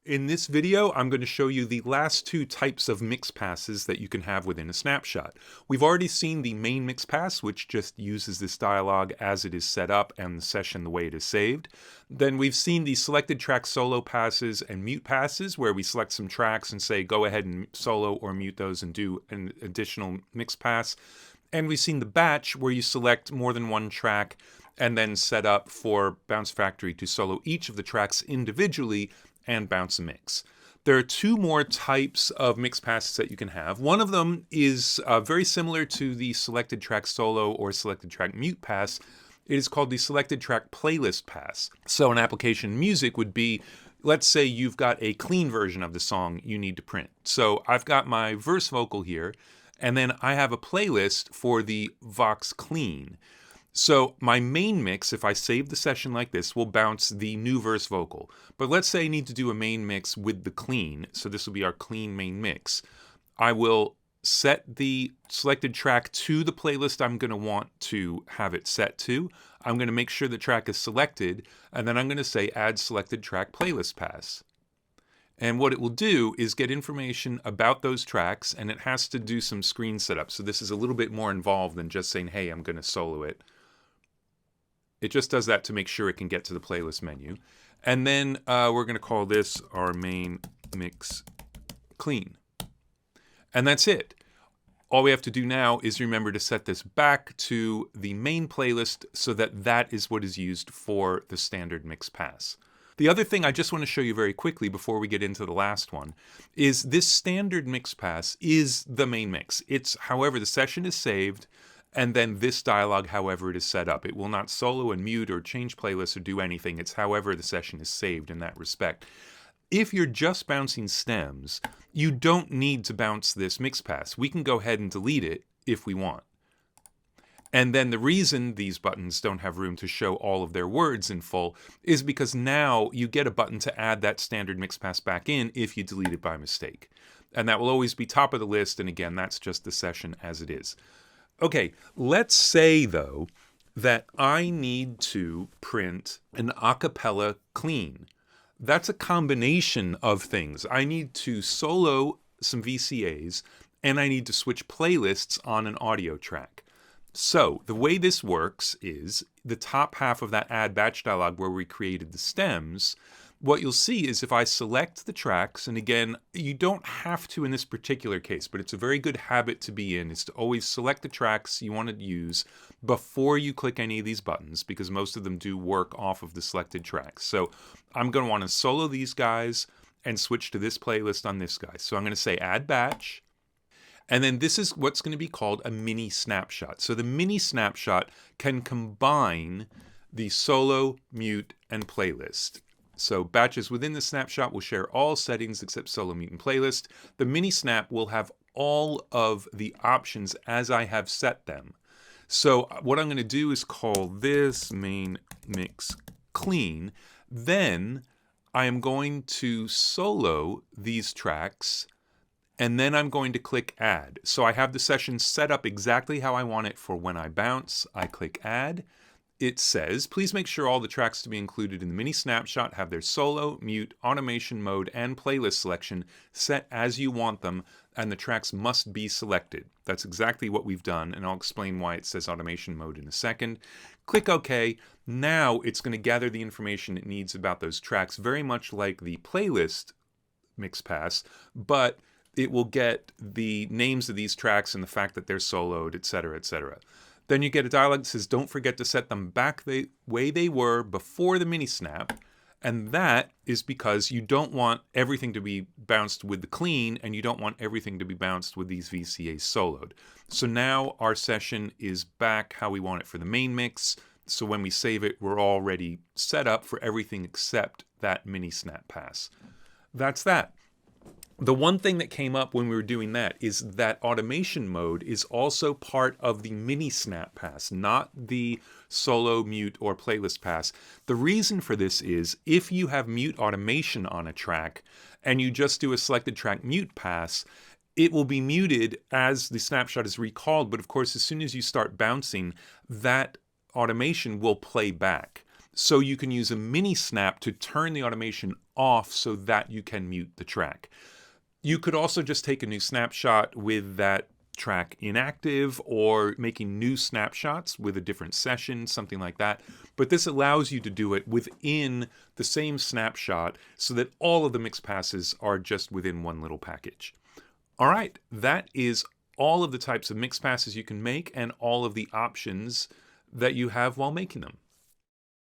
In this video, I'm going to show you the last two types of mix passes that you can have within a snapshot. We've already seen the main mix pass, which just uses this dialog as it is set up and the session the way it is saved. Then we've seen the selected track solo passes and mute passes, where we select some tracks and say go ahead and solo or mute those and do an additional mix pass. And we've seen the batch, where you select more than one track and then set up for Bounce Factory to solo each of the tracks individually and bounce a mix. There are two more types of mix passes that you can have. One of them is very similar to the selected track solo or selected track mute pass. It is called the selected track playlist pass. So an application music would be, let's say you've got a clean version of the song you need to print. So I've got my verse vocal here, and then I have a playlist for the Vox Clean. So my main mix, if I save the session like this, will bounce the new verse vocal. But let's say I need to do a main mix with the clean. So this will be our clean main mix. I will set the selected track to the playlist I'm going to want to have it set to. I'm going to make sure the track is selected, and then I'm going to say add selected track playlist pass. And what it will do is get information about those tracks, and it has to do some screen setup. So this is a little bit more involved than just saying, hey, I'm going to solo it. It just does that to make sure it can get to the playlist menu. And then we're going to call this our main mix clean. And that's it. All we have to do now is remember to set this back to the main playlist so that that is what is used for the standard mix pass. The other thing I just want to show you very quickly before we get into the last one is this standard mix pass is the main mix. It's however the session is saved, and then this dialog however it is set up. It will not solo and mute or change playlists or do anything. It's however the session is saved in that respect. If you're just bouncing stems, you don't need to bounce this mix pass. We can go ahead and delete it if we want. And then the reason these buttons don't have room to show all of their words in full is because now you get a button to add that standard mix pass back in if you delete it by mistake. And that will always be top of the list, and again, that's just the session as it is. Okay, let's say though that I need to print an a cappella clean. That's a combination of things. I need to solo some VCAs, and I need to switch playlists on an audio track. So the way this works is the top half of that add batch dialog where we created the stems, what you'll see is if I select the tracks, and again, you don't have to in this particular case, but it's a very good habit to be in, is to always select the tracks you want to use before you click any of these buttons, because most of them do work off of the selected tracks. So I'm going to want to solo these guys and switch to this playlist on this guy. So I'm going to say add batch. And then this is what's going to be called a mini snapshot. So the mini snapshot can combine the solo, mute, and playlist. So batches within the snapshot will share all settings except solo, mute, and playlist. The mini snap will have all of the options as I have set them. So what I'm going to do is call this main mix clean. Then I am going to solo these tracks, and then I'm going to click add. So I have the session set up exactly how I want it for when I bounce. I click add. It says, please make sure all the tracks to be included in the mini snapshot have their solo, mute, automation mode, and playlist selection set as you want them, and the tracks must be selected. That's exactly what we've done, and I'll explain why it says automation mode in a second. Click OK. Now it's going to gather the information it needs about those tracks, very much like the playlist mix pass, but it will get the names of these tracks and the fact that they're soloed, etc., etc. Then you get a dialog that says, don't forget to set them back the way they were before the mini snap. And that is because you don't want everything to be bounced with the clean, and you don't want everything to be bounced with these VCAs soloed. So now our session is back how we want it for the main mix. So when we save it, we're already set up for everything except that mini snap pass. That's that. The one thing that came up when we were doing that is that automation mode is also part of the mini snap pass, not the solo, mute, or playlist pass. The reason for this is if you have mute automation on a track and you just do a selected track mute pass, it will be muted as the snapshot is recalled. But of course, as soon as you start bouncing, that automation will play back. So you can use a mini snap to turn the automation off so that you can mute the track. You could also just take a new snapshot with that track inactive, or making new snapshots with a different session, something like that. But this allows you to do it within the same snapshot so that all of the mix passes are just within one little package. All right, that is all of the types of mix passes you can make and all of the options that you have while making them.